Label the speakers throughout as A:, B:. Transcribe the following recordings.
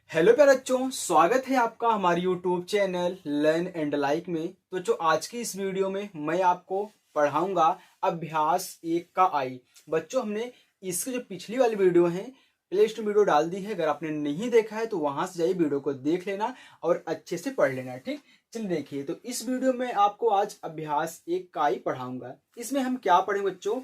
A: Hello प्यारे बच्चों, स्वागत है आपका हमारे YouTube channel learn and like में। तो जो आज की इस वीडियो में मैं आपको पढ़ाऊंगा अभ्यास 1 का आई। बच्चों, हमने इसकी जो पिछली वाली वीडियो है प्ले लिस्ट में वीडियो डाल दी है। अगर आपने नहीं देखा है तो वहां से जाइए, वीडियो को देख लेना और अच्छे से पढ़ लेना। ठीक, चलिए देखिए। तो इस वीडियो में आपको आज अभ्यास 1 का आई पढ़ाऊंगा। इसमें हम क्या पढ़ेंगे बच्चों?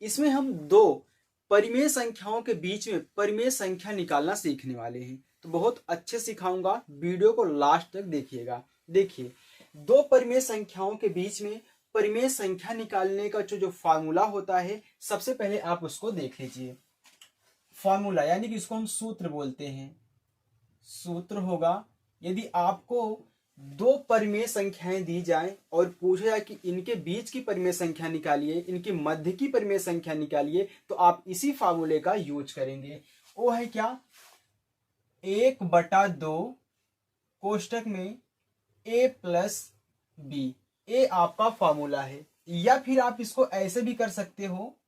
A: इसमें हम दो परिमेय संख्याओं के बीच में परिमेय संख्या निकालना सीखने वाले हैं। तो बहुत अच्छे सिखाऊंगा, वीडियो को लास्ट तक देखिएगा। देखिए, दो परिमेय संख्याओं के बीच में परिमेय संख्या निकालने का जो फार्मूला होता है, सबसे पहले आप उसको देख लीजिए। फार्मूला यानी कि इसको हम सूत्र बोलते हैं। सूत्र होगा, यदि आपको दो परिमेय संख्याएं दी जाएं और पूछा जाए कि इनके बीच की परिमेय संख्या निकालिए, इनके मध्य की परिमेय संख्या निकालिए, तो आप इसी फार्मूले का यूज करेंगे। वो है क्या? 1/2 कोष्टक में a प्लस बी। ए आपका फार्मूला है। या फिर आप इसको ऐसे भी कर सकते हो,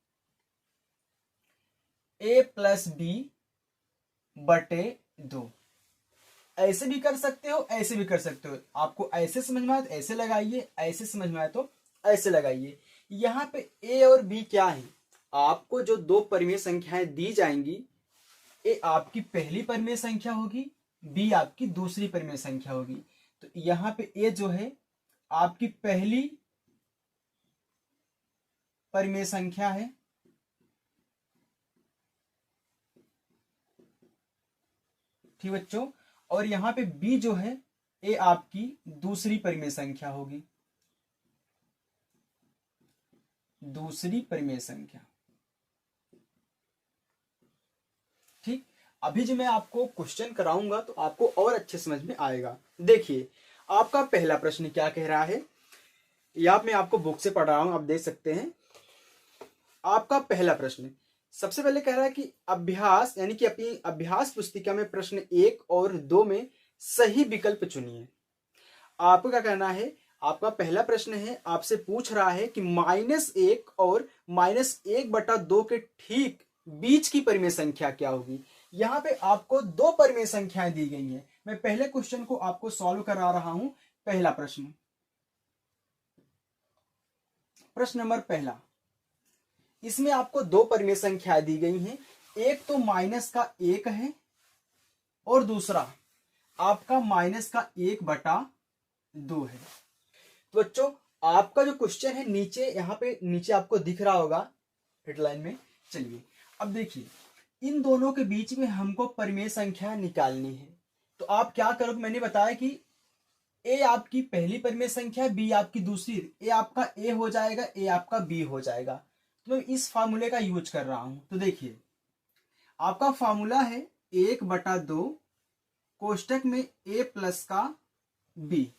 A: a प्लस बी बटे 2। ऐसे भी कर सकते हो, ऐसे भी कर सकते हो। आपको ऐसे समझ में आए तो ऐसे लगाइए, ऐसे समझ में आए तो ऐसे लगाइए। यहाँ पे a और b क्या है? आपको जो दो परिमेय संख्याएं दी जाएंगी, ए आपकी पहली परिमेय संख्या होगी, बी आपकी दूसरी परिमेय संख्या होगी। तो यहां पे ए जो है आपकी पहली परिमेय संख्या है, ठीक बच्चों। और यहां पे बी जो है ए आपकी दूसरी परिमेय संख्या होगी, दूसरी परिमेय संख्या। ठीक, अभी जो मैं आपको क्वेश्चन कराऊंगा तो आपको और अच्छे समझ में आएगा। देखिए, आपका पहला प्रश्न क्या कह रहा है, या मैं आपको बुक से पढ़ रहा हूं, आप देख सकते हैं। आपका पहला प्रश्न सबसे पहले कह रहा है कि अभ्यास यानी कि अपनी अभ्यास पुस्तिका में प्रश्न 1 और 2 में सही विकल्प चुनिए। आपको क्या करना है? आपका पहला प्रश्न है, आपसे पूछ रहा है कि -1 और -1/2 के ठीक बीच की परिमेय संख्या क्या होगी। यहां पे आपको दो परिमेय संख्याएं दी गई हैं। मैं पहले क्वेश्चन को आपको सॉल्व करा रहा हूं। पहला प्रश्न, प्रश्न नंबर पहला, इसमें आपको दो परिमेय संख्याएं दी गई हैं। एक तो -1 है और दूसरा आपका -1/2 है। तो बच्चों, आपका जो क्वेश्चन है नीचे, यहां पे नीचे आपको दिख रहा होगा हेडलाइन में। चलिए अब देखिए, इन दोनों के बीच में हमको परिमेय संख्या निकालनी है। तो आप क्या करोगे? मैंने बताया कि ए आपकी पहली परिमेय संख्या, बी आपकी दूसरी। ए आपका ए हो जाएगा, ए आपका बी हो जाएगा। तो मैं इस फार्मूले का यूज कर रहा हूं। तो देखिए, आपका फार्मूला है 1/2 कोष्टक में ए प्लस का बी।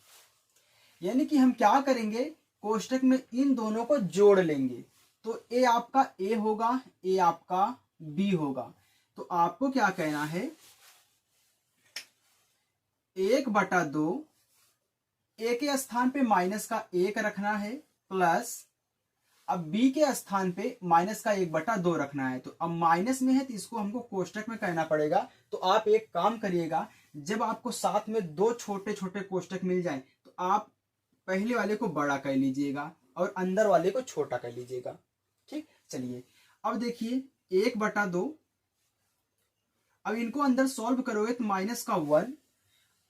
A: यानी कि हम क्या करेंगे? कोष्टक में इन दोनों को जोड़ लेंगे। तो ए आपका ए होगा, ए आपका बी होगा। तो आपको क्या कहना है? 1/2, ए के स्थान पे -1 रखना है, प्लस अब बी के स्थान पे -1/2 रखना है। तो अब माइनस में है तो इसको हमको कोष्टक में कहना पड़ेगा। तो आप एक काम करिएगा, जब आपको साथ में दो छोटे छोटे कोष्टक मिल जाएं तो आप पहले वाले को बड़ा कर लीजिएगा और अंदर वाले को छोटा कर लीजिएगा। ठीक, चलिए अब देखिए 1/2। अब इनको अंदर सॉल्व करोगे तो -1।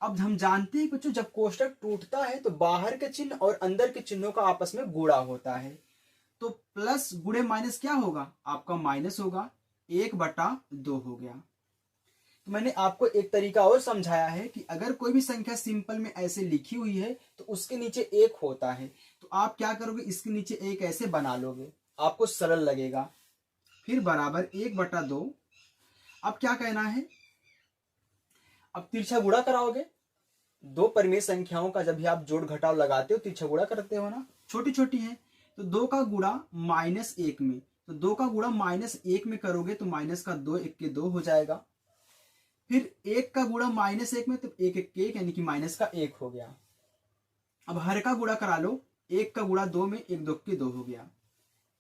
A: अब हम जानते हैं बच्चों, जब कोष्टक टूटता है तो बाहर के चिन्ह और अंदर के चिन्हों का आपस में गुणा होता है। तो प्लस गुणे माइनस क्या होगा? आपका माइनस होगा, 1/2 हो गया। तो मैंने आपको एक तरीका और समझाया है कि अगर कोई भी संख्या सिंपल में ऐसे लिखी हुई है तो उसके नीचे 1 होता है। तो आप क्या करोगे? इसके नीचे 1 ऐसे बना लोगे, आपको सरल लगेगा। फिर बराबर 1/2। अब क्या कहना है? अब तिरछा गुणा कराओगे। दो परिमेय संख्याओं का जब भी आप जोड़ घटाव लगाते हो, तिरछा गुणा करते हो ना, छोटी छोटी है। तो 2 का गुणा -1 में, तो 2 का गुणा -1 में करोगे तो -2, 1 के 2 हो जाएगा। फिर 1 का गुणा -1 में, तो 1 1 1 यानी कि -1 हो गया। अब हर का गुणा करा लो, 1 का गुणा 2 में, 1 2 के 2 हो गया।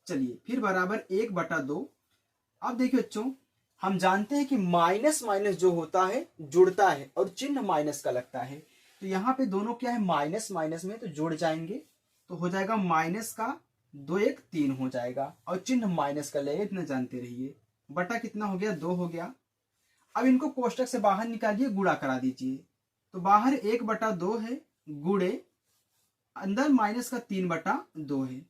A: चलिए फिर बराबर 1/2। अब देखिए बच्चों, हम जानते हैं कि माइनस माइनस जो होता है जुड़ता है और चिन्ह माइनस का लगता है, तो यहाँ पे दोनों क्या है, माइनस माइनस में तो जुड़ जाएंगे, तो हो जाएगा माइनस का 2 1 3 हो जाएगा और चिन्ह माइनस का लगेगा, इतना जानते रहिए। बटा कितना हो गया, 2 हो गया। अब इनको कोष्टक से बाहर निकालिए, गुणा करा दीजिए, तो बाहर 1/2 है गुणे अंदर माइनस का 3/2 है।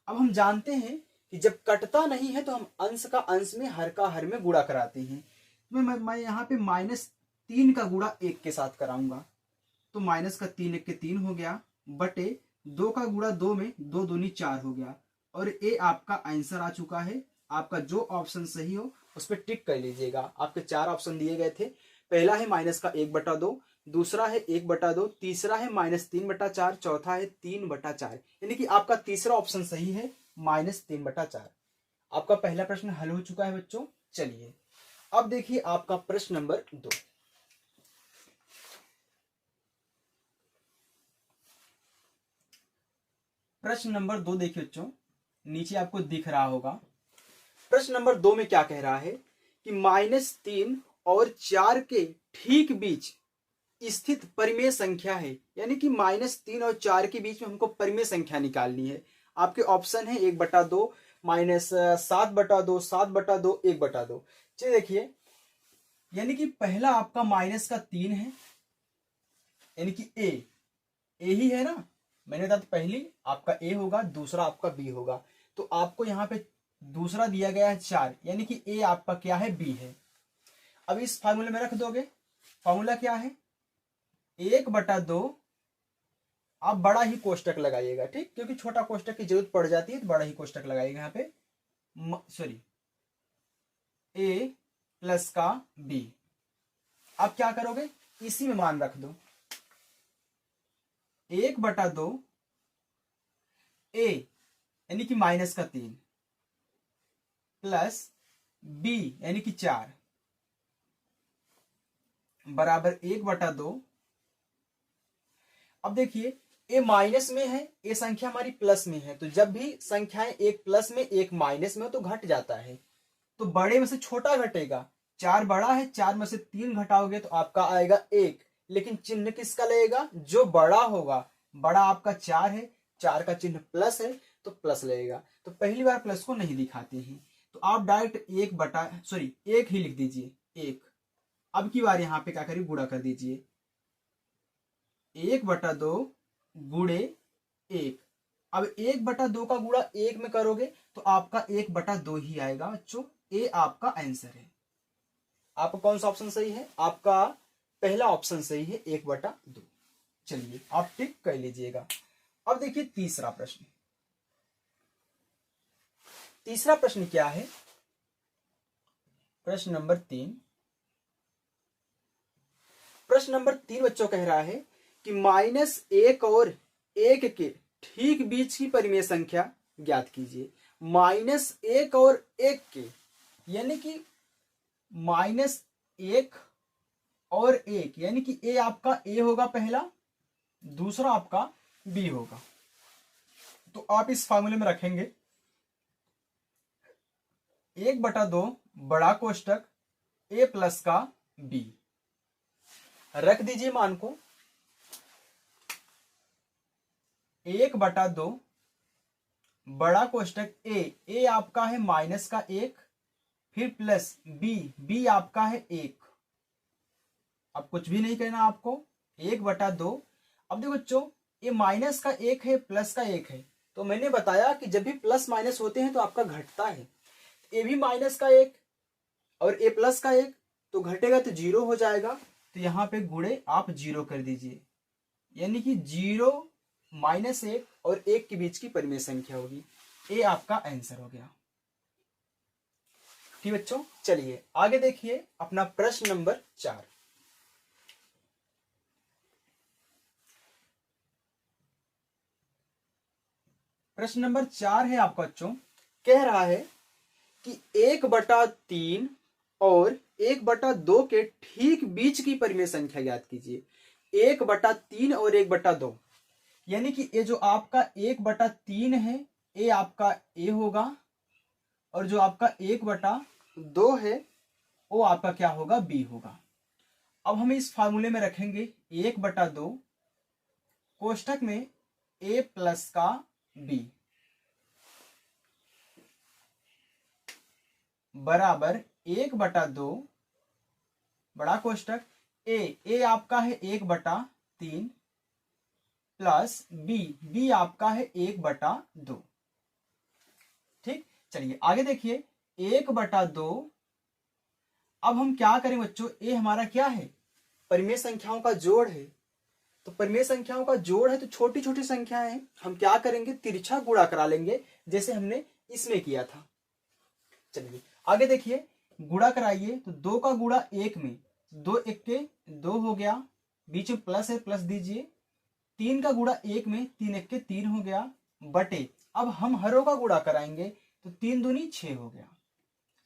A: अब हम जानते हैं कि जब कटता नहीं है तो हम अंश का अंश में हर का हर में गुणा कराते हैं। मैं यहाँ पे -3 का गुणा 1 के साथ कराऊंगा, तो माइनस का 3 1 के 3 हो गया, बटे 2 का गुणा 2 में 2 दूनी 4 हो गया, और ये आपका आंसर आ चुका है। आपका जो ऑप्शन सही हो उस पर टिक कर लीजिएगा। आपके 4 ऑप्शन दिए गए थे, पहला है माइनस का 1/2, दूसरा है 1/2, तीसरा है -3/4, चौथा है 3/4, यानी कि आपका तीसरा ऑप्शन सही है -3/4। आपका पहला प्रश्न हल हो चुका है बच्चों। चलिए अब देखिए आपका प्रश्न नंबर 2। प्रश्न नंबर 2 देखिए बच्चों, नीचे आपको दिख रहा होगा। प्रश्न नंबर 2 में क्या कह रहा है कि -3 और 4 के ठीक बीच स्थित परिमेय संख्या है, यानी कि -3 और 4 के बीच में हमको परिमेय संख्या निकालनी है। आपके ऑप्शन है 1/2, -7/2, 7/2, 1/2। चलिए देखिए, यानी कि पहला आपका -3 है, यानी कि ए ही है ना, मैंने बताया पहली आपका ए होगा, दूसरा आपका बी होगा, तो आपको यहाँ पे दूसरा दिया गया है 4, यानी कि ए आपका क्या है, बी है। अब इस फार्मूले में रख दोगे, फार्मूला क्या है, 1/2, आप बड़ा ही कोष्टक लगाइएगा, ठीक, क्योंकि छोटा कोष्टक की जरूरत पड़ जाती है तो बड़ा ही कोष्टक लगाइएगा यहाँ पे, सॉरी, ए प्लस का बी। आप क्या करोगे, इसी में मान रख दो, 1/2 ए यानी कि -3 प्लस बी यानी कि 4 बराबर 1/2। अब देखिए ए माइनस में है, ये संख्या हमारी प्लस में है, तो जब भी संख्याएं एक प्लस में एक माइनस में तो घट जाता है, तो बड़े में से छोटा घटेगा। 4 बड़ा है, 4 में से 3 घटाओगे तो आपका आएगा 1, लेकिन चिन्ह किसका लगेगा, जो बड़ा होगा। बड़ा आपका 4 है, 4 का चिन्ह प्लस है तो प्लस लगेगा, तो पहली बार प्लस को नहीं दिखाते हैं, तो आप डायरेक्ट 1 ही लिख दीजिए, 1। अब की बार यहाँ पे क्या करिए, गुणा कर दीजिए, 1/2 गुणे 1। अब 1/2 का गुणा 1 में करोगे तो आपका 1/2 ही आएगा बच्चों। ए आपका आंसर है। आपका कौन सा ऑप्शन सही है, आपका पहला ऑप्शन सही है, 1/2। चलिए आप टिक कर लीजिएगा। अब देखिए तीसरा प्रश्न। तीसरा प्रश्न क्या है, प्रश्न नंबर 3। प्रश्न नंबर 3 बच्चों कह रहा है कि -1 और 1 के ठीक बीच की परिमेय संख्या ज्ञात कीजिए। -1 और 1 के, यानी कि -1 और 1, यानी कि ए आपका ए होगा पहला, दूसरा आपका बी होगा, तो आप इस फार्मूले में रखेंगे 1/2 बड़ा कोष्टक ए प्लस का बी, रख दीजिए मान को 1/2 बड़ा कोष्टक ए आपका है -1, फिर प्लस बी आपका है 1। अब कुछ भी नहीं करना आपको, 1/2। अब देखो बच्चों, ये -1 है, प्लस का 1 है, तो मैंने बताया कि जब भी प्लस माइनस होते हैं तो आपका घटता है। ए भी -1 और ए प्लस का 1, तो घटेगा तो 0 हो जाएगा, तो यहाँ पे गुणे आप 0 कर दीजिए, यानी कि 0 -1 और 1 के बीच की परिमेय संख्या होगी। ए आपका आंसर हो गया। ठीक बच्चों, चलिए आगे देखिए अपना प्रश्न नंबर 4। प्रश्न नंबर 4 है आपका बच्चों, कह रहा है कि 1/3 और 1/2 के ठीक बीच की परिमेय संख्या ज्ञात कीजिए। 1/3 और 1/2, यानी कि ये जो आपका 1/3 है, ये आपका ए होगा, और जो आपका 1/2 है वो आपका क्या होगा, बी होगा। अब हम इस फार्मूले में रखेंगे 1/2 कोष्टक में a प्लस का b बराबर 1/2 बड़ा कोष्टक a आपका है 1/3 प्लस b आपका है 1/2। ठीक, चलिए आगे देखिए 1/2। अब हम क्या करें बच्चों, ए हमारा क्या है, परिमेय संख्याओं का जोड़ है। तो परिमेय संख्याओं का जोड़ है तो छोटी छोटी संख्याएं हैं, हम क्या करेंगे, तिरछा गुणा करा लेंगे जैसे हमने इसमें किया था। चलिए आगे देखिए, गुणा कराइए तो 2 का गुणा 1 में 2 1 2 हो गया, बीच में प्लस है प्लस दीजिए। 3 का गुणा 1 में 3 1 3 हो गया, बटे अब हम हरों का गुणा कराएंगे तो 3 दूनी 6 हो गया।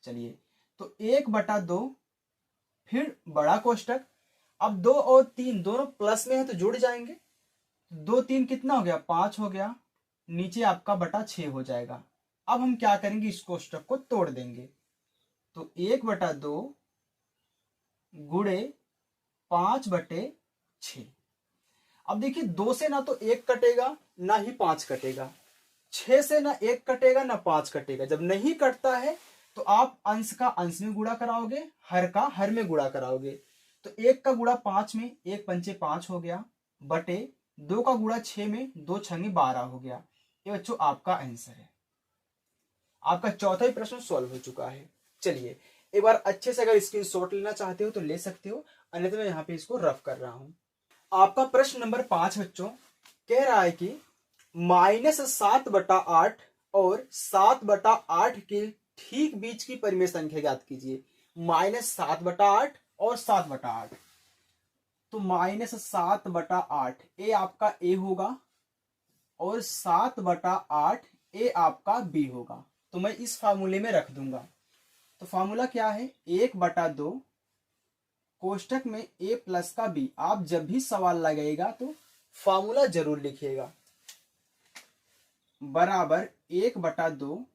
A: चलिए तो 1/2 फिर बड़ा कोष्टक, अब 2 और 3 दोनों प्लस में है तो जुड़ जाएंगे, 2 3 कितना हो गया, 5 हो गया, नीचे आपका बटा 6 हो जाएगा। अब हम क्या करेंगे, इस कोष्टक को तोड़ देंगे तो 1/2 गुणे 5/6। अब देखिए 2 से ना तो 1 कटेगा ना ही 5 कटेगा, 6 से ना 1 कटेगा ना 5 कटेगा। जब नहीं कटता है तो आप अंश का अंश में गुणा कराओगे, हर का हर में गुणा कराओगे। तो 1 का गुणा 5 में 1 पंचे 5 हो गया, बटे 2 का गुणा 6 में 2 छंगे 12 हो गया। ये बच्चों आपका आंसर है। आपका चौथा ही प्रश्न सॉल्व हो चुका है। चलिए एक बार अच्छे से अगर स्क्रीनशॉट लेना चाहते हो तो ले सकते हो, अन्यथा मैं यहाँ पे इसको रफ कर रहा हूं। आपका प्रश्न नंबर 5 बच्चों कह रहा है कि -7/8 और 7/8 के ठीक बीच की परिमेय संख्या ज्ञात कीजिए। -7/8 और 7/8, तो -7/8 ए आपका ए होगा और 7/8 ए आपका बी होगा। तो मैं इस फार्मूले में रख दूंगा। तो फार्मूला क्या है, 1/2 कोष्टक में a प्लस का b। आप जब भी सवाल लगाएगा तो फार्मूला जरूर लिखिएगा, बराबर 1/2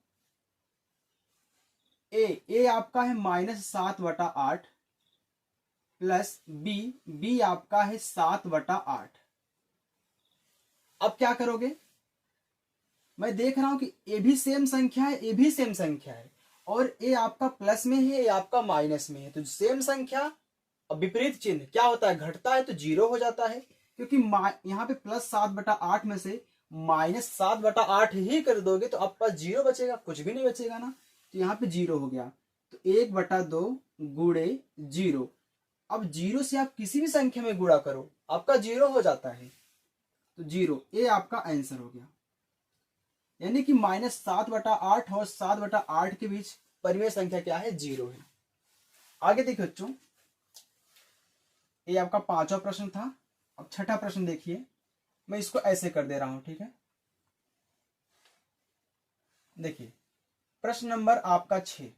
A: ए आपका है -7/8 प्लस बी आपका है 7/8। अब क्या करोगे, मैं देख रहा हूं कि ए भी सेम संख्या है, ए भी सेम संख्या है, और ए आपका प्लस में है, ए आपका माइनस में है। तो सेम संख्या अब विपरीत चिन्ह क्या होता है, घटता है तो 0 हो जाता है, क्योंकि यहाँ पे +7/8 में से -7/8 ही कर दोगे तो आपका 0 बचेगा, कुछ भी नहीं बचेगा ना। तो यहाँ पे 0 हो गया, तो 1/2 गुणे 0। अब 0 से आप किसी भी संख्या में गुणा करो आपका 0 हो जाता है, तो 0 ये आपका आंसर हो गया। यानी कि -7/8 और 7/8 के बीच परिमेय संख्या क्या है, 0 है। आगे देखिए बच्चों, ये आपका 5वां प्रश्न था। अब 6ठा प्रश्न देखिए, मैं इसको ऐसे कर दे रहा हूं, ठीक है। देखिए प्रश्न नंबर आपका 6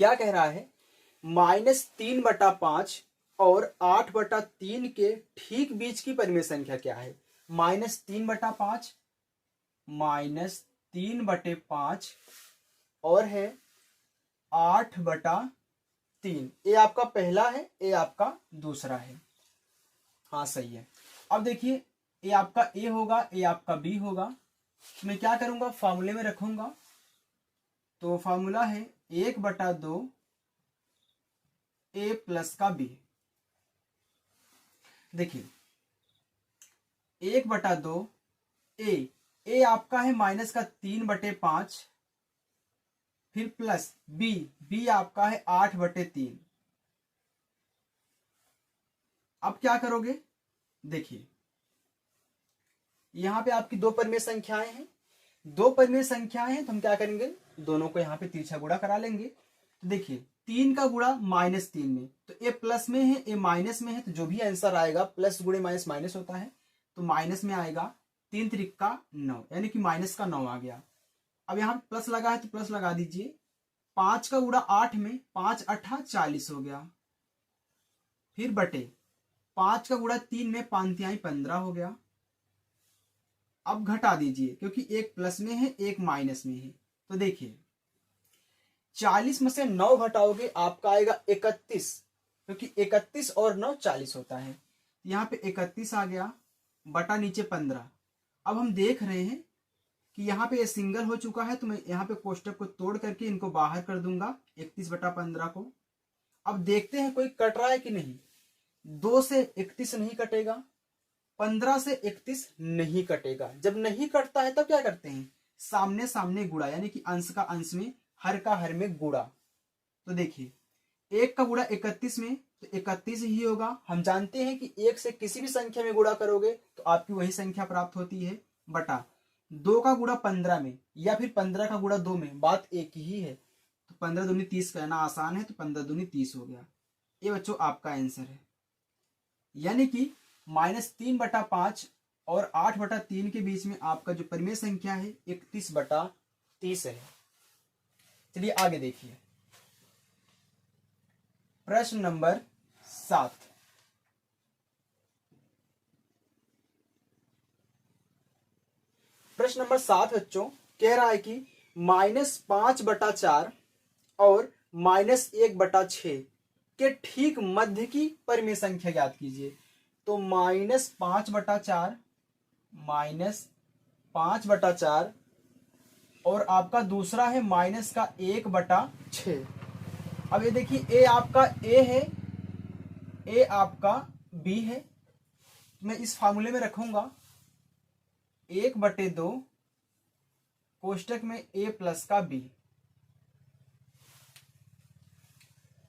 A: क्या कह रहा है, -3/5 और 8/3 के ठीक बीच की परिमेय संख्या क्या है। -3/5 -3/5 और है 8/3। ये आपका पहला है, ये आपका दूसरा है। हाँ सही है। अब देखिए ये आपका ए होगा, ये आपका बी होगा। तो मैं क्या करूंगा, फार्मूले में रखूंगा। तो फार्मूला है 1/2 ए प्लस का बी। देखिए 1/2 ए आपका है -3/5, फिर प्लस बी आपका है 8/3। अब क्या करोगे, देखिए यहां पे आपकी दो परिमेय संख्याएं हैं, तो हम क्या करेंगे, दोनों को यहां पे तिरछा गुणा करा लेंगे। तो देखिए 3 का गुणा -3 में, तो ए प्लस में है, ए माइनस में है, तो जो भी आंसर आएगा प्लस गुणे माइनस माइनस होता है, तो माइनस में आएगा। 3 त्रिक 9, यानी कि -9 आ गया। अब यहाँ प्लस लगा है तो प्लस लगा दीजिए। 5 का गुणा 8 में, 5 8 40 हो गया, फिर बटे 5 का गुणा 3 में, 5 तिहाई 15 हो गया। अब घटा दीजिए, क्योंकि एक प्लस में है एक माइनस में है। तो देखिए 40 में से 9 घटाओगे आपका आएगा 31, क्योंकि 31 और 9 40 होता है। यहाँ पे 31 आ गया बटा नीचे 15। अब हम देख रहे हैं कि यहाँ पे ये सिंगल हो चुका है, तो मैं यहाँ पे कोष्टक को तोड़ करके इनको बाहर कर दूंगा 31 बटा 15 को। अब देखते हैं कोई कट रहा है कि नहीं। 2 से 31 नहीं कटेगा, 15 से 31 नहीं कटेगा। जब नहीं कटता है तब क्या करते हैं, सामने सामने गुणा, यानी कि अंश का अंश में, हर का हर में गुणा। तो देखिए 1 का गुणा 31 में तो 31 ही होगा। हम जानते हैं कि 1 से किसी भी संख्या में गुणा करोगे तो आपकी वही संख्या प्राप्त होती है, बटा 2 का गुणा 15 में या फिर 15 का गुणा 2 में, बात एक ही है। तो 15 दूनी 30 कहना आसान है, तो 15 दूनी 30 हो गया। ये बच्चों आपका आंसर है। यानी कि -3 बटा 5 और 8 बटा 3 के बीच में आपका जो परिमेय संख्या है 31 बटा 30 है। चलिए आगे देखिए प्रश्न नंबर 7। प्रश्न नंबर 7 बच्चों कह रहा है कि -5 बटा 4 और -1 बटा 6 के ठीक मध्य की परिमेय संख्या ज्ञात कीजिए। तो -5 बटा 4, -5 बटा 4 और आपका दूसरा है -1 बटा 6। अब ये देखिए ए आपका ए है, ए आपका बी है। मैं इस फार्मूले में रखूंगा 1/2 कोष्टक में ए प्लस का बी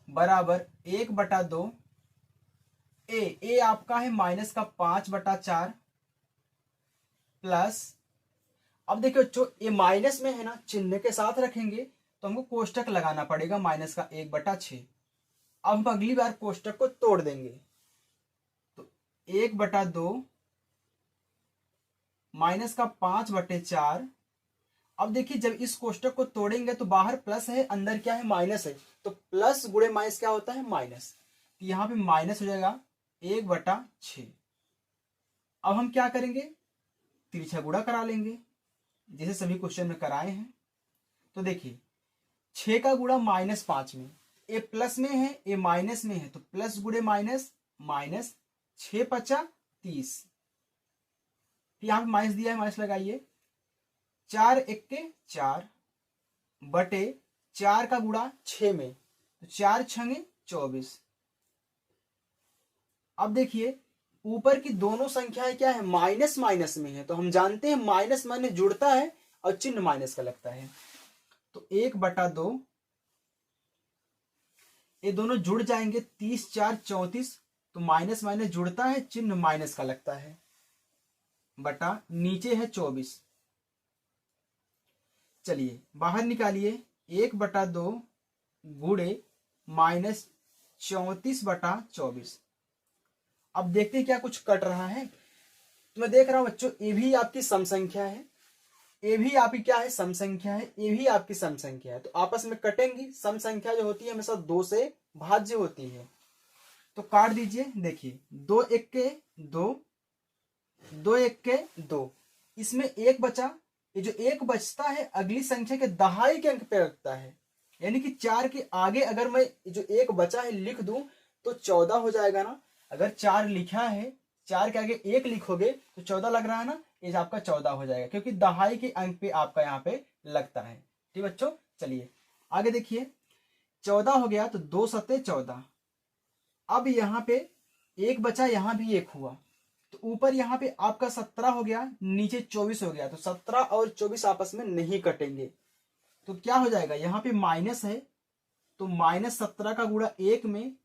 A: बराबर 1/2 ए आपका है -5 बटा 4 प्लस, अब देखियो जो ये माइनस में है ना, चिन्ह के साथ रखेंगे तो हमको कोष्टक लगाना पड़ेगा -1 बटा 6। अब हम अगली बार कोष्टक को तोड़ देंगे तो 1/2 -5 बटे 4। अब देखिए जब इस कोष्टक को तोड़ेंगे तो बाहर प्लस है, अंदर क्या है, माइनस है। तो प्लस गुणे माइनस क्या होता है, माइनस। तो यहाँ पे माइनस हो जाएगा 1/6। अब हम क्या करेंगे, तिरछा गुणा करा लेंगे जैसे सभी क्वेश्चन में कराए हैं। तो देखिए 6 का गुणा -5 में, ए प्लस में है ए माइनस में है, तो प्लस गुणे माइनस, माइनस 6 5 30। यहाँ पे माइनस दिया है, माइनस लगाइए। 4 1 4 बटे 4 का गुणा 6 में, तो 4 6 24। अब देखिए ऊपर की दोनों संख्याएं क्या है, माइनस माइनस में है। तो हम जानते हैं माइनस माइनस जुड़ता है और चिन्ह माइनस का लगता है। तो 1/2 ये दोनों जुड़ जाएंगे, 30 4 34। तो माइनस माइनस जुड़ता है, चिन्ह माइनस का लगता है, बटा नीचे है 24। चलिए बाहर निकालिए 1/2 गुणे -34 बटा 24। अब देखते हैं क्या कुछ कट रहा है। तो मैं देख रहा हूं बच्चों ए भी आपकी सम संख्या है, ए भी आपकी क्या है, सम संख्या है, ए भी आपकी सम संख्या है। तो आपस में कटेंगी। सम संख्या जो होती है हमेशा 2 से भाज्य होती है। तो काट दीजिए। देखिए 2 1 2, 2 1 2, इसमें 1 बचा। ये जो 1 बचता है अगली संख्या के दहाई के अंक पे रखता है, यानी कि 4 के आगे अगर मैं जो 1 बचा है लिख दूं तो 14 हो जाएगा ना। अगर 4 लिखा है, 4 के आगे 1 लिखोगे तो 14 लग रहा है ना, ये आपका 14 हो जाएगा, क्योंकि दहाई के अंक पे आपका यहाँ पे लगता है। ठीक बच्चों, चलिए आगे देखिए 14 हो गया तो 2 7 14। अब यहाँ पे 1 बचा, यहाँ भी 1 हुआ, तो ऊपर यहाँ पे आपका 17 हो गया, नीचे 24 हो गया। तो 17 और 24 आपस में नहीं कटेंगे, तो क्या हो जाएगा, यहाँ पे माइनस है तो -17 का गुणा 1 में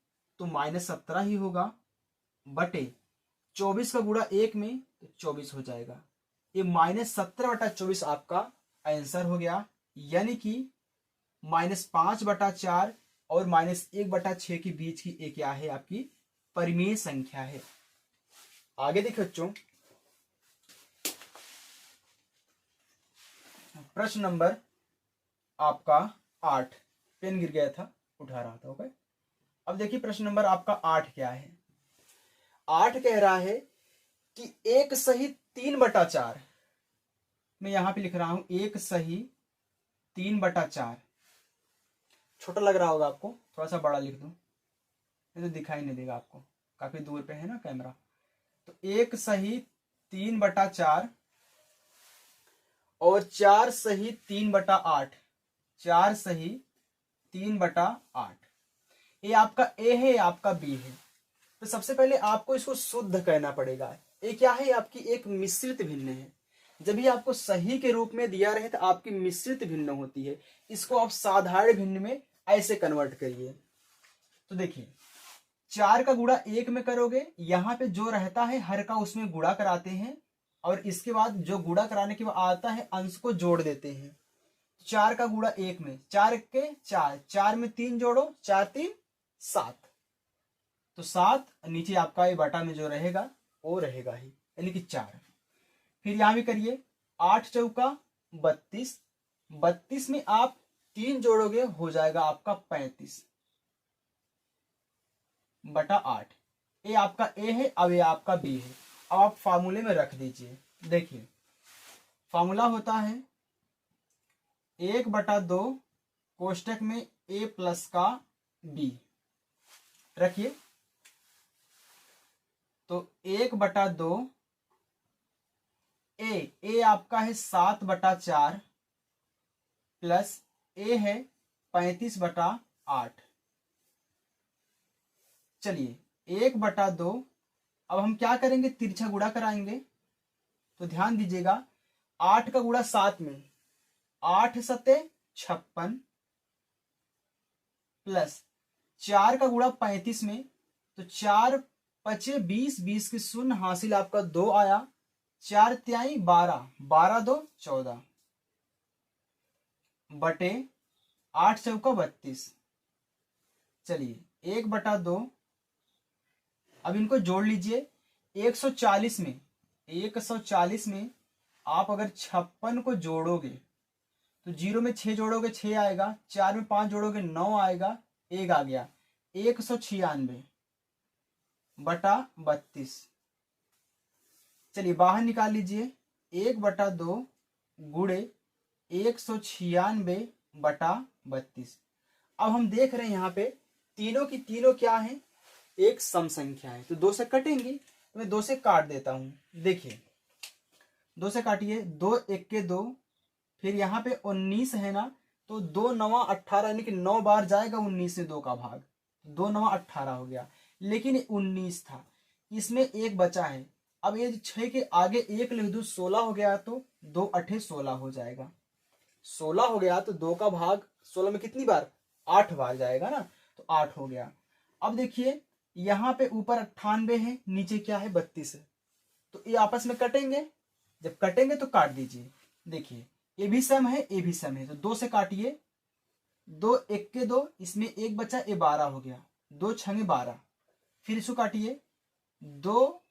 A: तो -17 ही होगा, बटे 24 का गुणा 1 में तो 24 हो जाएगा। ये -17 बटा 24 आपका आंसर हो गया। यानी कि -5 बटा 4 और -1 बटा 6 के बीच की एक क्या है, आपकी परिमेय संख्या है। आगे देखिए बच्चों प्रश्न नंबर आपका 8। पेन गिर गया था, उठा रहा था। ओके, अब देखिए प्रश्न नंबर आपका 8 क्या है। 8 कह रहा है कि 1 सही 3/4, मैं यहां पे लिख रहा हूं 1 सही 3/4 छोटा लग रहा होगा आपको, थोड़ा सा बड़ा लिख दूं, ये तो दिखाई नहीं देगा आपको, काफी दूर पे है ना कैमरा। तो 1 सही 3/4 और 4 सही 3/8, 4 सही 3/8। ये आपका ए है, आपका बी है। तो सबसे पहले आपको इसको शुद्ध कहना पड़ेगा। ये क्या है? आपकी एक मिश्रित भिन्न है। जब भी आपको सही के रूप में दिया रहे तो आपकी मिश्रित भिन्न होती है। इसको आप साधारण भिन्न में ऐसे कन्वर्ट करिए। तो देखिए 4 का गुणा 1 में करोगे, यहां पे जो रहता है हर का उसमें गुणा कराते हैं, और इसके बाद जो गुणा कराने के बाद आता है अंश को जोड़ देते हैं। 4 का गुणा 1 में, 4 के 4, 4 में 3 जोड़ो, 4 3 7, तो 7, नीचे आपका ये बटा में जो रहेगा वो रहेगा ही, यानी कि 4। फिर यहां भी करिए, 8 चौका 32, 32 में आप 3 जोड़ोगे हो जाएगा आपका 35/8। ये आपका ए है, अब ये आपका बी है। अब आप फार्मूले में रख दीजिए। देखिए फार्मूला होता है 1/2 कोष्टक में ए प्लस का बी रखिए। तो 1/2 ए आपका है 7/4 प्लस ए है 35/8। चलिए 1/2, अब हम क्या करेंगे? तिरछा गुणा कराएंगे। तो ध्यान दीजिएगा, 8 का गुणा 7 में, 8 सते 56 प्लस 4 का गुणा 35 में, तो 4 पचे 20, 20 की शून्य हासिल आपका 2 आया, 4 त्याई 12, 12 2 14 बटे 8 चौका 32। चलिए 1/2, अब इनको जोड़ लीजिए। 140 में, 140 में आप अगर 56 को जोड़ोगे तो 0 में 6 जोड़ोगे 6 आएगा, 4 में 5 जोड़ोगे 9 आएगा, 1 आ गया, 196/32। चलिए बाहर निकाल लीजिए, 1/2 गुणे 196/32। अब हम देख रहे हैं यहाँ पे तीनों की तीनों क्या है? एक सम संख्या है, तो 2 से कटेंगी, तो मैं 2 से काट देता हूं। देखिए 2 से काटिए, 2 1 के 2, फिर यहाँ पे 19 है ना, तो 2 9 18, यानी कि 9 बार जाएगा 19 से 2 का भाग, 2 9 18 हो गया। लेकिन 19 था, इसमें एक बचा है। अब ये 6 के आगे 1 लिख दूं, 16 हो गया, तो 2 8 16 हो जाएगा। 16 हो गया तो 2 का भाग 16 में कितनी बार? 8 बार जाएगा ना, तो 8 हो गया। अब देखिए यहाँ पे ऊपर 98 है, नीचे क्या है? 32 है, तो ये आपस में कटेंगे। जब कटेंगे तो काट दीजिए। देखिए ये भी सम है, ये भी सम है, तो 2 से काटिए, 2 1 के 2, इसमें एक बचा, ये 12 हो गया, 2 6 12। फिर इसको काटिए, 2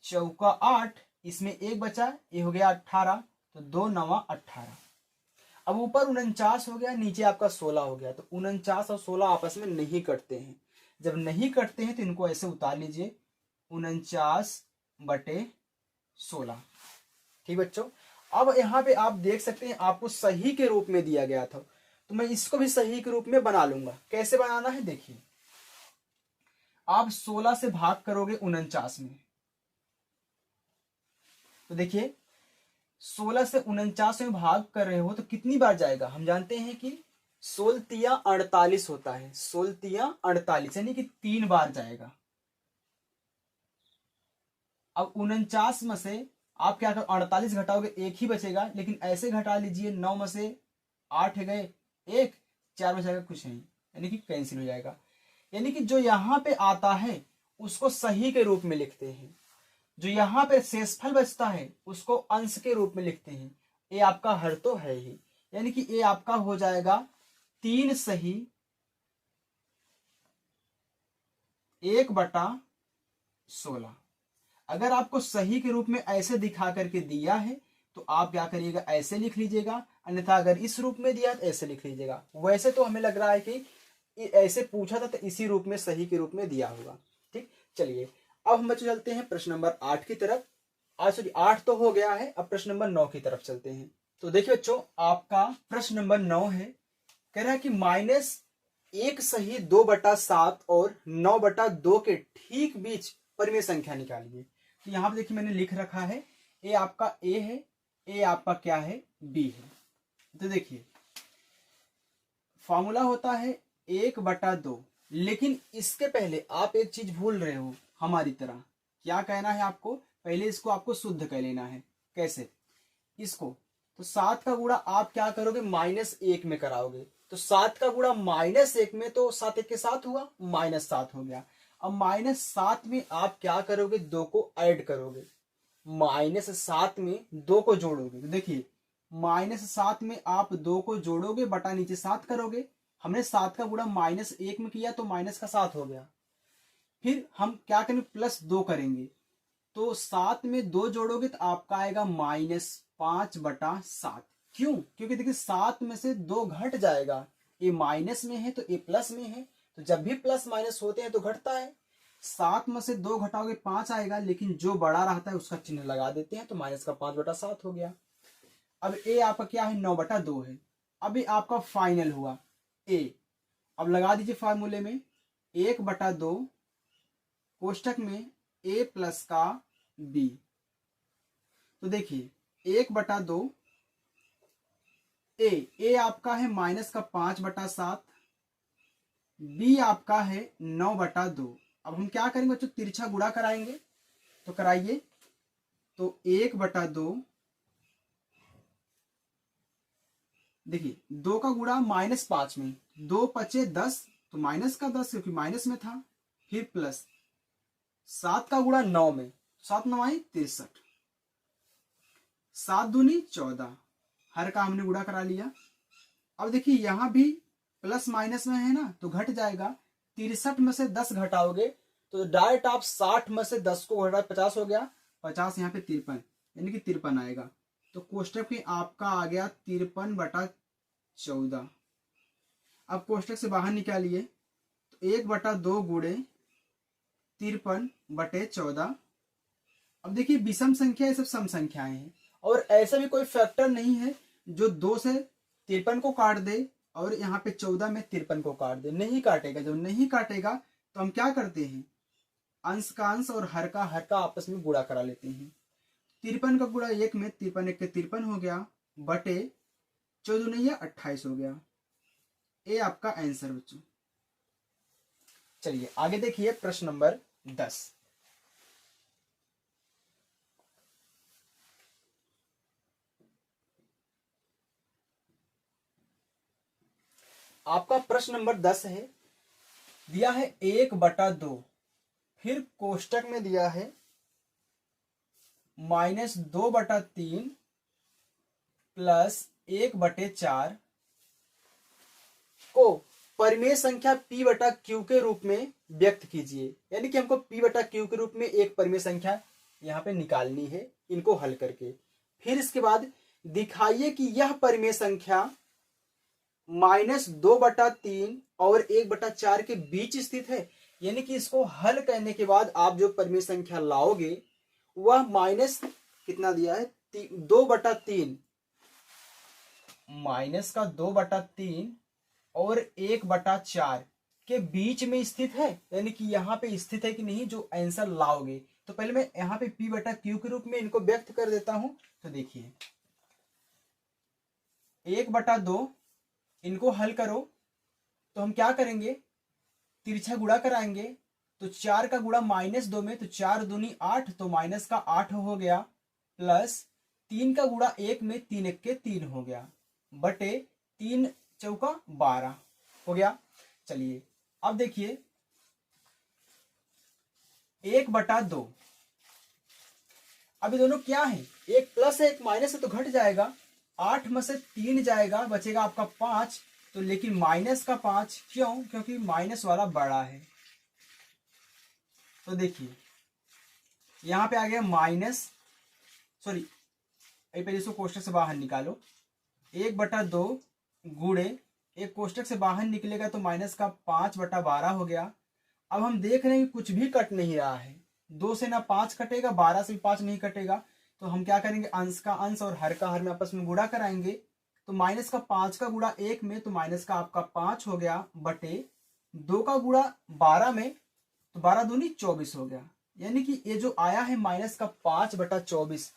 A: चौका 8, इसमें एक बचा, ये हो गया 18, तो 2 9 18। अब ऊपर 49 हो गया, नीचे आपका 16 हो गया, तो 49 और 16 आपस में नहीं कटते हैं। जब नहीं कटते हैं तो इनको ऐसे उतार लीजिए, 49/16। ठीक बच्चों, अब यहाँ पे आप देख सकते हैं आपको सही के रूप में दिया गया था, तो मैं इसको भी सही के रूप में बना लूंगा। कैसे बनाना है? देखिए आप 16 से भाग करोगे 49 में, तो देखिए 16 से 49 में भाग कर रहे हो तो कितनी बार जाएगा? हम जानते हैं कि 16 तिया 48 होता है, 16 तिया 48, यानी कि 3 बार जाएगा। अब 49 में से आप क्या करो, 48 घटाओगे, एक ही बचेगा, लेकिन ऐसे घटा लीजिए, 9 में से 8 गए, 1 4 बचेगा, कुछ नहीं, यानी कि कैंसिल हो जाएगा। यानी कि जो यहाँ पे आता है उसको सही के रूप में लिखते हैं, जो यहाँ पे शेषफल बचता है उसको अंश के रूप में लिखते हैं। ये आपका हर तो है ही, यानी कि ये आपका हो जाएगा 3 सही 1/16। अगर आपको सही के रूप में ऐसे दिखा करके दिया है तो आप क्या करिएगा, ऐसे लिख लीजिएगा, अन्यथा अगर इस रूप में दिया तो ऐसे लिख लीजिएगा। वैसे तो हमें लग रहा है कि ऐसे पूछा था तो इसी रूप में, सही के रूप में दिया होगा। ठीक, चलिए अब हम बच्चे चलते हैं प्रश्न नंबर 8 की तरफ। सॉरी 8 तो हो गया है, अब प्रश्न नंबर 9 की तरफ चलते हैं। तो देखिए बच्चों, आपका प्रश्न नंबर 9 है, कह रहा है कि एक सही 2/7 और 9/2 के ठीक बीच परिमेय संख्या निकालिए। तो यहाँ पे देखिए मैंने लिख रखा है, ए आपका ए है, ए आपका क्या है, बी है। तो देखिए फॉर्मूला होता है 1/2, लेकिन इसके पहले आप एक चीज भूल रहे हो हमारी तरह। क्या कहना है आपको, पहले इसको आपको शुद्ध कर लेना है। कैसे, इसको तो 7 का गुणा आप क्या करोगे, -1 में कराओगे। तो 7 का गुणा -1 में, तो 7 1 के 7 हुआ, -7 हो गया। अब -7 में आप क्या करोगे, 2 को ऐड करोगे, -7 में 2 को जोड़ोगे। तो देखिए -7 में आप 2 को जोड़ोगे, बटा नीचे 7 करोगे। हमने 7 का गुणा -1 में किया तो -7 हो गया। फिर हम क्या करेंगे, +2 करेंगे। तो 7 में 2 जोड़ोगे तो आपका आएगा -5/7। क्यों, क्योंकि देखिए 7 में से 2 घट जाएगा। ये माइनस में है तो ये प्लस में है, तो जब भी प्लस माइनस होते हैं तो घटता है। 7 में से 2 घटाओगे 5 आएगा, लेकिन जो बड़ा रहता है उसका चिन्ह लगा देते हैं, तो -5/7 हो गया। अब ए आपका क्या है, 9/2 है। अब ये आपका फाइनल हुआ ए। अब लगा दीजिए फार्मूले में 1/2 कोष्टक में ए प्लस का बी। तो देखिए 1/2 ए आपका है -5/7, बी आपका है 9/2। अब हम क्या करेंगे बच्चों, तिरछा गुणा कराएंगे। तो कराइए, तो 1/2, देखिए 2 का गुणा -5 में, 2 पचे 10, तो माइनस का 10 क्योंकि माइनस में था। फिर प्लस 7 का गुणा 9 में, 7 9 आई 63, 7 दूनी 14, हर का हमने गुणा करा लिया। अब देखिए यहां भी प्लस माइनस में है ना, तो घट जाएगा। 63 में से 10 घटाओगे तो डायरेक्ट आप 60 में से 10 को घटा 50 हो गया, 50 यहाँ पे 53, यानी कि 53 आएगा। तो कोष्टक में आपका आ गया 53/14। अब कोष्टक से बाहर निकालिए, तो 1/2 गुणे 53/14। अब देखिए विषम संख्या, ये सब सम संख्याएं हैं, और ऐसा भी कोई फैक्टर नहीं है जो 2 से 53 को काट दे और यहाँ पे 14 में 53 को काट दे। नहीं काटेगा। जब नहीं काटेगा तो हम क्या करते हैं, अंश का अंश और हर का आपस में गुणा करा लेते हैं। 53 का गुणा 1 में, 53 1 के 53 हो गया, बटे 14 28 हो गया। ये आपका आंसर बच्चों। चलिए आगे देखिए प्रश्न नंबर 10। आपका प्रश्न नंबर 10 है, दिया है 1/2, फिर कोष्टक में दिया है -2/3 प्लस 1/4 को परिमेय संख्या p/q के रूप में व्यक्त कीजिए। यानी कि हमको p/q के रूप में एक परिमेय संख्या यहाँ पे निकालनी है, इनको हल करके। फिर इसके बाद दिखाइए कि यह परिमेय संख्या -2/3 और 1/4 के बीच स्थित है। यानी कि इसको हल करने के बाद आप जो परिमेय संख्या लाओगे वह माइनस कितना दिया है, 2/3, -2/3 और 1/4 के बीच में स्थित है। यानी कि यहाँ पे स्थित है कि नहीं, जो आंसर लाओगे। तो पहले मैं यहाँ पे p/q के रूप में इनको व्यक्त कर देता हूं। तो देखिए 1/2, इनको हल करो तो हम क्या करेंगे, तिरछा गुणा कराएंगे। तो 4 का गुणा -2 में, तो 4 दूनी 8, तो माइनस का 8 हो गया, प्लस 3 का गुणा 1 में, 3 1 के 3 हो गया, बटे 3 चौका 12 हो गया। चलिए अब देखिए 1/2, अभी दोनों क्या है, एक प्लस है एक माइनस है, तो घट जाएगा। 8 में से 3 जाएगा, बचेगा आपका 5। तो लेकिन माइनस का 5 क्यों, क्योंकि माइनस वाला बड़ा है। तो देखिए यहां पे आ गया पहले इसको कोष्टक से बाहर निकालो। 1/2 गुणे, एक कोष्टक से बाहर निकलेगा तो माइनस का 5/12 हो गया। अब हम देख रहे हैं कि कुछ भी कट नहीं रहा है, 2 से ना 5 कटेगा, 12 से भी 5 नहीं कटेगा। तो हम क्या करेंगे, अंश का अंश और हर का हर में आपस में गुणा कराएंगे। तो माइनस का 5 का गुणा 1 में, तो माइनस का आपका 5 हो गया, बटे 2 का गुणा 12 में, तो 12 दूनी 24 हो गया। यानी कि ये जो आया है माइनस का 5/24,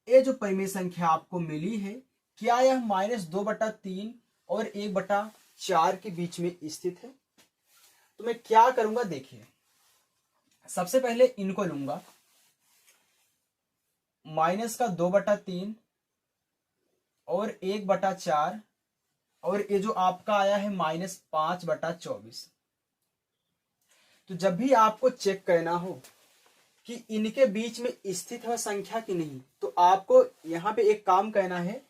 A: ये जो परिमेय संख्या आपको मिली है, क्या यह -2/3 और 1/4 के बीच में स्थित है? तो मैं क्या करूंगा, देखिए सबसे पहले इनको लूंगा, माइनस का 2/3 और 1/4, और ये जो आपका आया है -5/24। तो जब भी आपको चेक करना हो कि इनके बीच में स्थित है संख्या कि नहीं, तो आपको यहाँ पे एक काम करना है,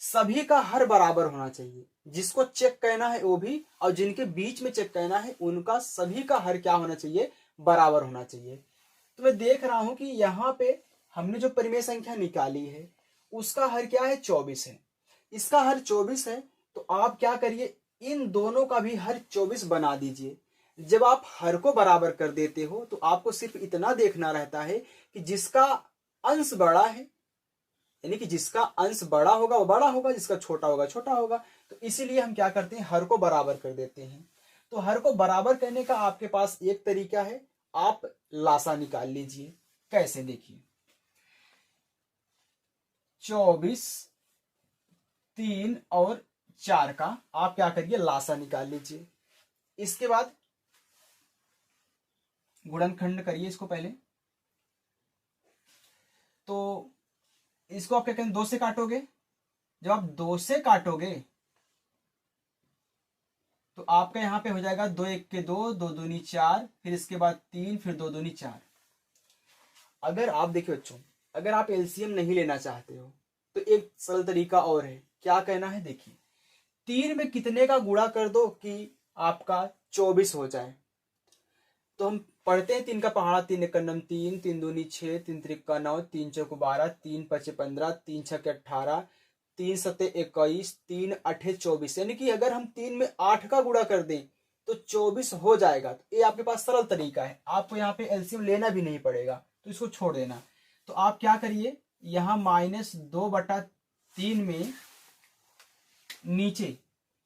A: सभी का हर बराबर होना चाहिए। जिसको चेक करना है वो भी, और जिनके बीच में चेक करना है उनका सभी का हर क्या होना चाहिए, बराबर होना चाहिए। तो मैं देख रहा हूं कि यहाँ पे हमने जो परिमेय संख्या निकाली है उसका हर क्या है, 24 है। इसका हर 24 है, तो आप क्या करिए, इन दोनों का भी हर 24 बना दीजिए। जब आप हर को बराबर कर देते हो तो आपको सिर्फ इतना देखना रहता है कि जिसका अंश बड़ा है, यानी कि जिसका अंश बड़ा होगा वो बड़ा होगा, जिसका छोटा होगा छोटा होगा। तो इसीलिए हम क्या करते हैं, हर को बराबर कर देते हैं। तो हर को बराबर करने का आपके पास एक तरीका है, आप लासा निकाल लीजिए। कैसे, देखिए 24, 3 और 4 का आप क्या करिए, लासा निकाल लीजिए। इसके बाद गुणनखंड करिए इसको पहले। तो इसको आप क्या करेंगे, 2 से काटोगे। जब आप 2 से काटोगे तो आपका यहां पे हो जाएगा 2 1 के 2, 2 दूनी 4, फिर इसके बाद 3, फिर 2 दूनी 4। अगर आप देखिए बच्चों, अगर आप एलसीएम नहीं लेना चाहते हो तो एक सरल तरीका और है। क्या कहना है, देखिए 3 में कितने का गुणा कर दो कि आपका 24 हो जाए। तो हम पढ़ते हैं 3 का पहाड़ा, 3 एक नम 3, 3 दूनी 6, 3 त्रिका 9, 3 चौक 12, 3 पचे 15, 3 छके 18, 3 सते 21, 3 अठे 24। यानी कि अगर हम 3 में 8 का गुणा कर दें तो 24 हो जाएगा। तो ये आपके पास सरल तरीका है, आपको यहाँ पे एलसीएम लेना भी नहीं पड़ेगा, तो इसको छोड़ देना। तो आप क्या करिए, यहाँ -2/3 में नीचे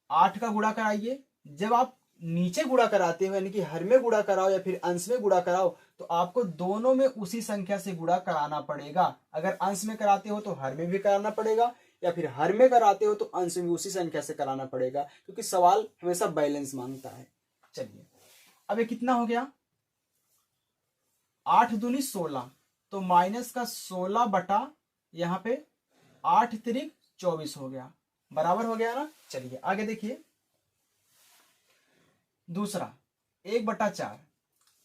A: 8 का गुणा कराइए। जब आप नीचे गुणा कराते हो, यानी कि हर में गुणा कराओ या फिर अंश में गुणा कराओ, तो आपको दोनों में उसी संख्या से गुणा कराना पड़ेगा। अगर अंश में कराते हो तो हर में भी कराना पड़ेगा, या फिर हर में कराते हो तो अंश में उसी संख्या से कराना पड़ेगा, क्योंकि सवाल हमेशा बैलेंस मांगता है। चलिए अब ये कितना हो गया, 8 दूनी 16, तो माइनस का 16 बटा यहाँ पे 8 तिरिक 24 हो गया, बराबर हो गया ना। चलिए आगे देखिए, दूसरा 1/4।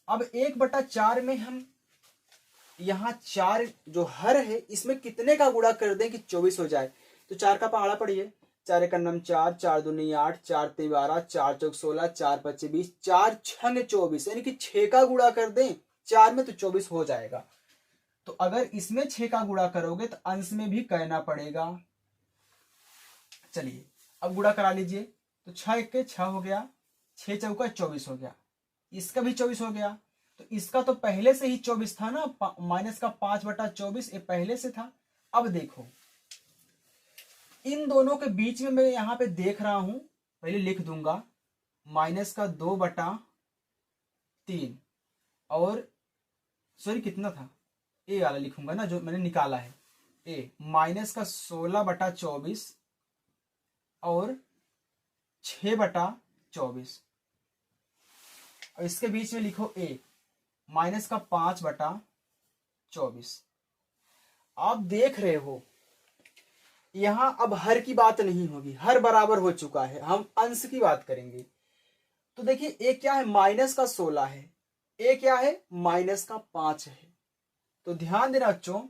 A: अब 1/4 में हम यहाँ 4 जो हर है इसमें कितने का गुणा कर दें कि 24 हो जाए। तो 4 का पहाड़ा पढ़िए, 4 एक नम 4, 4 दूनी 8, 4 ते 12, 4 चौक 16, 4 पच्चे 20, 4 छंग 24, यानी कि 6 का गुणा कर दें 4 में तो 24 हो जाएगा। तो अगर इसमें 6 का गुणा करोगे तो अंश में भी करना पड़ेगा। चलिए अब गुणा करा लीजिए, तो 6 एक 6 हो गया, 6 चौका 24 हो गया, इसका भी 24 हो गया। तो इसका तो पहले से ही 24 था ना, माइनस का 5/24 ये पहले से था। अब देखो इन दोनों के बीच में मैं यहां पे देख रहा हूं, पहले लिख दूंगा माइनस का 2/3, और सॉरी कितना था, ए वाला लिखूंगा ना जो मैंने निकाला है, ए माइनस का 16/24 और 6/24, और इसके बीच में लिखो ए माइनस का 5/24। आप देख रहे हो यहां अब हर की बात नहीं होगी, हर बराबर हो चुका है, हम अंश की बात करेंगे। तो देखिए ए क्या है, माइनस का 16 है, ए क्या है, माइनस का 5 है। तो ध्यान देना बच्चों,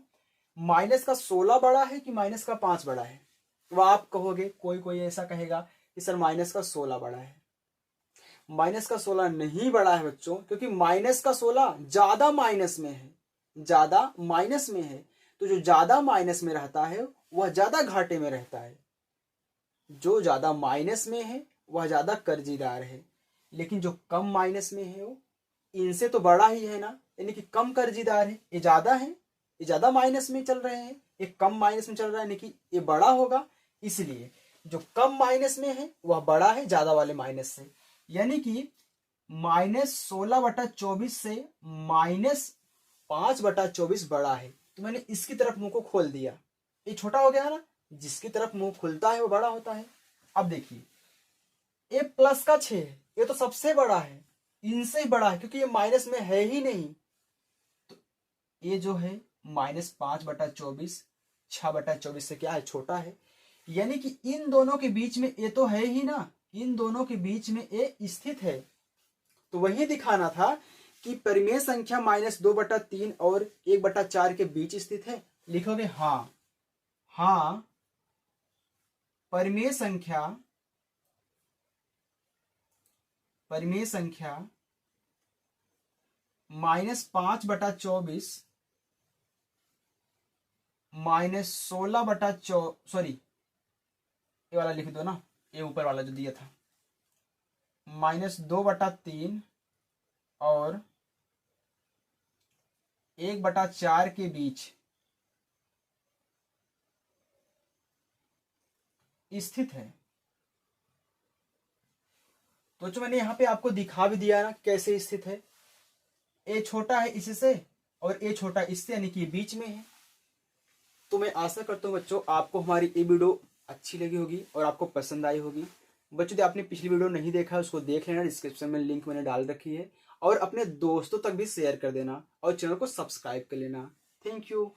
A: माइनस का 16 बड़ा है कि माइनस का 5 बड़ा है। तो आप कहोगे, कोई ऐसा कहेगा कि सर माइनस का 16 बड़ा है। माइनस का 16 नहीं बड़ा है बच्चों, क्योंकि माइनस का 16 ज्यादा माइनस में है, ज्यादा माइनस में है। तो जो ज्यादा माइनस में रहता है वह ज्यादा घाटे में रहता है, जो ज्यादा माइनस में है वह ज्यादा कर्जीदार है। लेकिन जो कम माइनस में है वो इनसे तो बड़ा ही है ना, यानी कि कम कर्जीदार है। ये ज्यादा है, ये ज्यादा माइनस में चल रहे हैं, ये कम माइनस में चल रहा है, यानी कि ये बड़ा होगा। इसलिए जो कम माइनस में है वह बड़ा है ज्यादा वाले माइनस से, यानी कि -16/24 से -5/24 बड़ा है। तो मैंने इसकी तरफ मुंह को खोल दिया, ये छोटा हो गया ना, जिसकी तरफ मुंह खुलता है वो बड़ा होता है। अब देखिए ये प्लस का 6 है, ये तो सबसे बड़ा है, इनसे ही बड़ा है क्योंकि ये माइनस में है ही नहीं। तो ये जो है -5/24 6/24 से क्या है, छोटा है, यानी कि इन दोनों के बीच में ये तो है ही ना, इन दोनों के बीच में ये स्थित है। तो वही दिखाना था कि परिमेय संख्या -2/3 और 1/4 के बीच स्थित है। लिखोगे हाँ, हाँ परिमेय संख्या -5/24 सॉरी ये वाला लिख दो ना, ये ऊपर वाला जो दिया था, -2/3 और 1/4 के बीच स्थित है। तो जो मैंने यहाँ पे आपको दिखा भी दिया ना कैसे स्थित है, ए छोटा है इससे और ए छोटा इससे, यानी कि बीच में है। तो मैं आशा करता हूँ बच्चों आपको हमारी ये वीडियो अच्छी लगी होगी और आपको पसंद आई होगी। बच्चों यदि आपने पिछली वीडियो नहीं देखा है उसको देख लेना, डिस्क्रिप्शन में लिंक मैंने डाल रखी है, और अपने दोस्तों तक भी शेयर कर देना और चैनल को सब्सक्राइब कर लेना। Thank you.